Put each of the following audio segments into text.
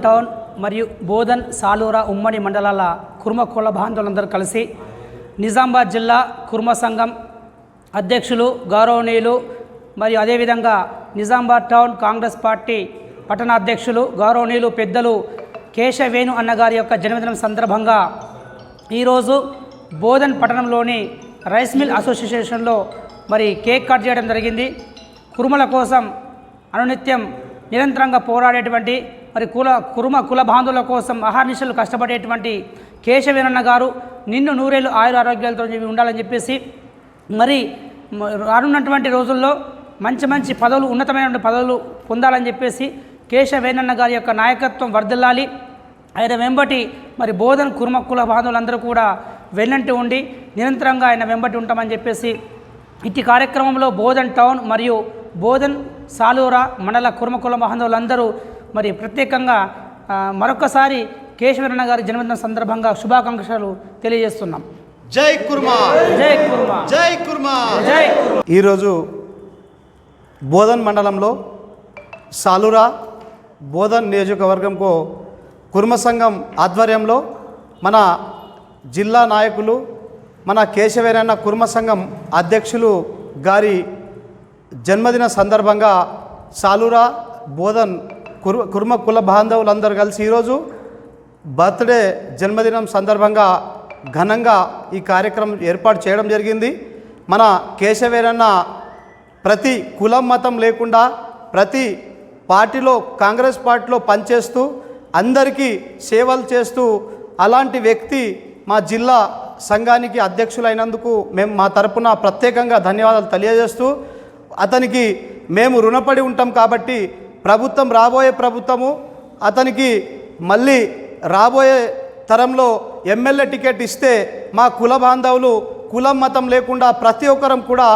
Town మరియు బోధన్ సాలూరా ఉమ్మడి మండలాల కుర్మ కుల బాంధవులందరూ కలిసి నిజామాబాద్ జిల్లా కుర్మ సంఘం అధ్యక్షులు గౌరవనీయులు మరియు అదేవిధంగా నిజామాబాద్ టౌన్ కాంగ్రెస్ పార్టీ పట్టణ అధ్యక్షులు గౌరవనీయులు పెద్దలు కేశవేణు అన్నగారి యొక్క జన్మదినం సందర్భంగా ఈరోజు బోధన్ పట్టణంలోని రైస్ మిల్ అసోసియేషన్లో మరి కేక్ కట్ చేయడం జరిగింది. కురుమల కోసం అనునిత్యం నిరంతరంగా పోరాడేటువంటి మరి కురుమ కుల బాంధవుల కోసం అహర్నిశలు కష్టపడేటువంటి కేశవేణన్న గారు నిన్ను నూరేళ్ళు ఆయుర ఆరోగ్యాలతో ఉండాలని చెప్పేసి మరి రానున్నటువంటి రోజుల్లో మంచి మంచి పదవులు ఉన్నతమైన పదవులు పొందాలని చెప్పేసి కేశవేణన్న గారి యొక్క నాయకత్వం వర్ధిల్లాలి. ఆయన వెంబటి మరి బోధన్ కుర్మ కుల బాంధవులందరూ కూడా వెన్నంటి ఉండి నిరంతరంగా ఆయన వెంబటి ఉంటామని చెప్పేసి ఇట్టి కార్యక్రమంలో బోధన్ టౌన్ మరియు బోధన్ సాలూరా మండల కుర్మ కుల బాంధవులందరూ మరి ప్రత్యేకంగా మరొకసారి కేశవేణన్న గారి జన్మదిన సందర్భంగా శుభాకాంక్షలు తెలియజేస్తున్నాం. జై కుర్మా, జై కుర్మా, జై కుర్మా, జై కుర్మా. ఈరోజు బోధన్ మండలంలో సాలూరా బోధన్ నియోజకవర్గంకు కుర్మ సంఘం ఆధ్వర్యంలో మన జిల్లా నాయకులు మన కేశవేణన్న కుర్మ సంఘం అధ్యక్షులు గారి జన్మదిన సందర్భంగా సాలూరా బోధన్ కుర్మ కుల బాంధవులందరూ కలిసి ఈరోజు బర్త్డే జన్మదినం సందర్భంగా ఘనంగా ఈ కార్యక్రమం ఏర్పాటు చేయడం జరిగింది. మన కేశవేణన్న ప్రతి కులం మతం లేకుండా ప్రతి పార్టీలో కాంగ్రెస్ పార్టీలో పనిచేస్తూ అందరికీ సేవలు చేస్తూ అలాంటి వ్యక్తి మా జిల్లా సంఘానికి అధ్యక్షులైనందుకు మేము మా తరపున ప్రత్యేకంగా ధన్యవాదాలు తెలియజేస్తూ అతనికి మేము రుణపడి ఉంటాం. కాబట్టి రాబోయే ప్రభుత్వము అతనికి మళ్ళీ రాబోయే తరంలో ఎమ్మెల్యే టికెట్ ఇస్తే మా కుల బాంధవులు కులం మతం లేకుండా ప్రతి ఒక్కరం కూడా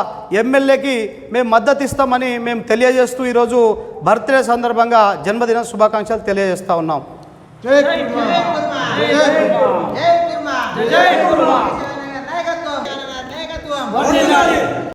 ఎమ్మెల్యేకి మేము మద్దతు ఇస్తామని మేము తెలియజేస్తూ ఈరోజు బర్త్డే సందర్భంగా జన్మదిన శుభాకాంక్షలు తెలియజేస్తూ ఉన్నాం. జై